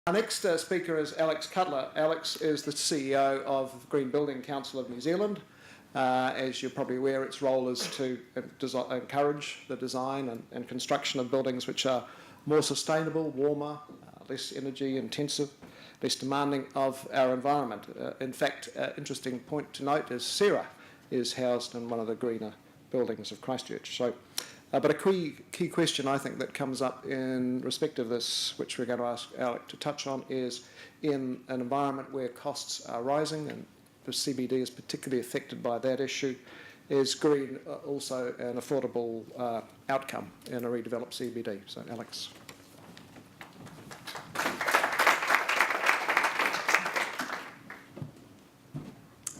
Our next speaker is Alex Cutler. Alex is the CEO of the Green Building Council of New Zealand. As you're probably aware, its role is to encourage the design and construction of buildings which are more sustainable, warmer, less energy intensive, less demanding of our environment. In fact, interesting point to note is Sarah is housed in one of the greener buildings of Christchurch. So, but a key question I think that comes up in respect of this, which we're going to ask Alec to touch on, is in an environment where costs are rising, and the CBD is particularly affected by that issue, is green also an affordable outcome in a redeveloped CBD? So, Alex.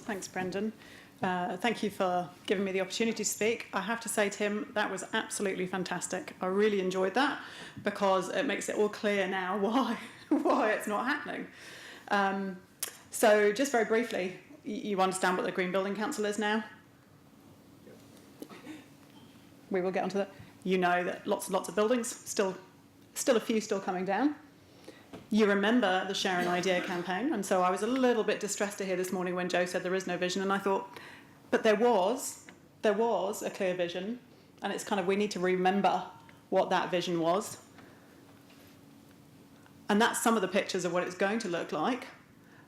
Thanks, Brendan. Thank you for giving me the opportunity to speak. I have to say, Tim, that was absolutely fantastic. I really enjoyed that because it makes it all clear now why it's not happening. So just very briefly, you understand what the Green Building Council is now? We will get onto that. You know that lots and lots of buildings, still a few still coming down. You remember the Share an Idea campaign, and so I was a little bit distressed to hear this morning when Joe said there is no vision, and I thought, but there was a clear vision, and it's kind of, we need to remember what that vision was. And that's some of the pictures of what it's going to look like.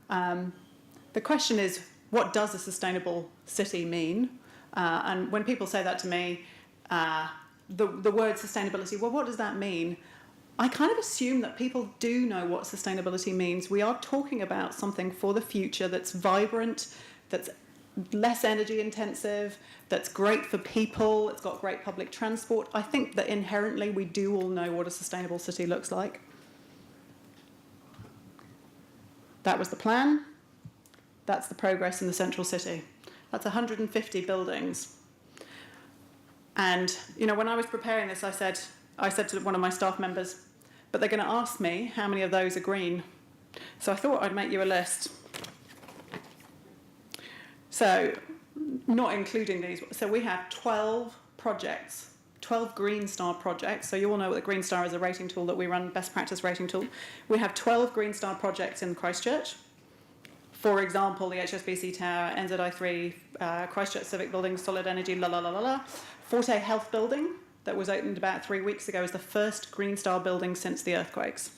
The question is, what does a sustainable city mean? And when people say that to me, the word sustainability, well, what does that mean? I kind of assume that people do know what sustainability means. We are talking about something for the future that's vibrant, that's less energy intensive, that's great for people, it's got great public transport. I think that inherently we do all know what a sustainable city looks like. That was the plan. That's the progress in the central city. That's 150 buildings. And, you know, when I was preparing this, I said to one of my staff members, but they're going to ask me how many of those are green. So I thought I'd make you a list. So, not including these. So we have 12 projects, 12 Green Star projects. So you all know what the Green Star is, a rating tool that we run, best practice rating tool. We have 12 Green Star projects in Christchurch. For example, the HSBC Tower, NZI3, Christchurch Civic Building, Solid Energy, Forte Health Building, that was opened about 3 weeks ago, is the first Green Star building since the earthquakes.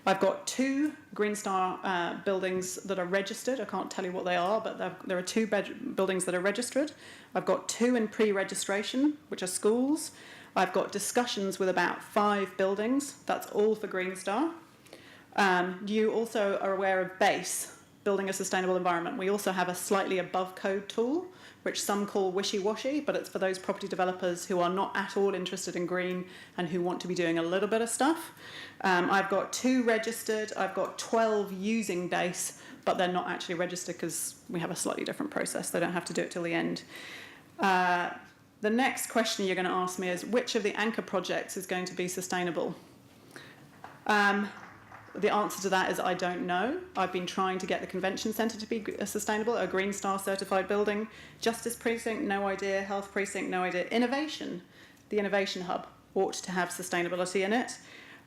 I've got 2 Green Star buildings that are registered. I can't tell you what they are, but there are 2 buildings that are registered. I've got 2 in pre-registration, which are schools. I've got discussions with about 5 buildings. That's all for Green Star. You also are aware of BASE, Building a Sustainable Environment. We also have a slightly above code tool, which some call wishy-washy, but it's for those property developers who are not at all interested in green and who want to be doing a little bit of stuff. I've got 2 registered. I've got 12 using BASE, but they're not actually registered because we have a slightly different process. They don't have to do it till the end. The next question you're going to ask me is, which of the anchor projects is going to be sustainable? The answer to that is I don't know. I've been trying to get the convention centre to be sustainable, a Green Star certified building. Justice Precinct, no idea. Health Precinct, no idea. Innovation, the Innovation Hub, ought to have sustainability in it.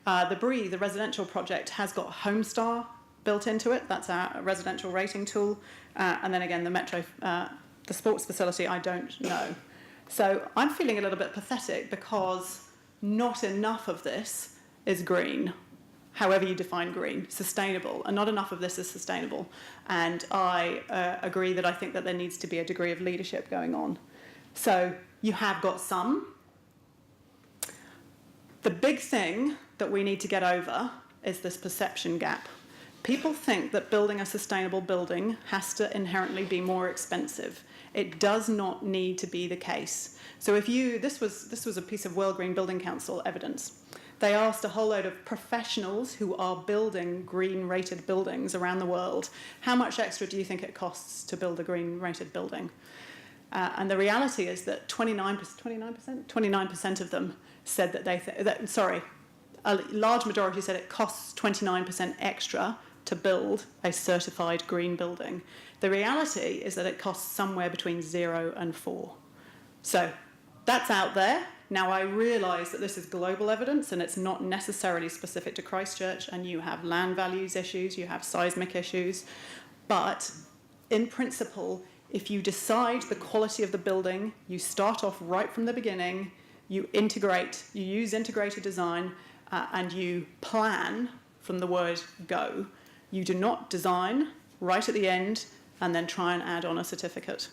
The Breathe, the residential project, has got Homestar built into it. That's our residential rating tool. And then again, the Metro, the sports facility, I don't know. So I'm feeling a little bit pathetic because not enough of this is green. However you define green, sustainable, and not enough of this is sustainable. And I agree that I think that there needs to be a degree of leadership going on. So you have got some. The big thing that we need to get over is this perception gap. People think that building a sustainable building has to inherently be more expensive. It does not need to be the case. So if this was a piece of World Green Building Council evidence. They asked a whole load of professionals who are building green-rated buildings around the world, how much extra do you think it costs to build a green-rated building? And the reality is that 29% of them said that a large majority said it costs 29% extra to build a certified green building. The reality is that it costs somewhere between 0 and 4. So that's out there. Now, I realise that this is global evidence and it's not necessarily specific to Christchurch, and you have land values issues, you have seismic issues, but in principle, if you decide the quality of the building, you start off right from the beginning, you use integrated design, and you plan from the word go. You do not design right at the end and then try and add on a certificate.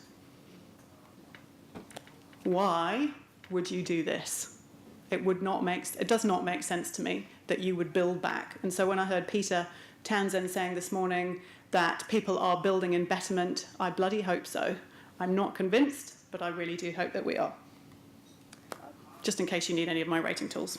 Why would you do this? It does not make sense to me that you would build back. And so when I heard Peter Townsend saying this morning that people are building in betterment, I bloody hope so. I'm not convinced, but I really do hope that we are. Just in case you need any of my rating tools.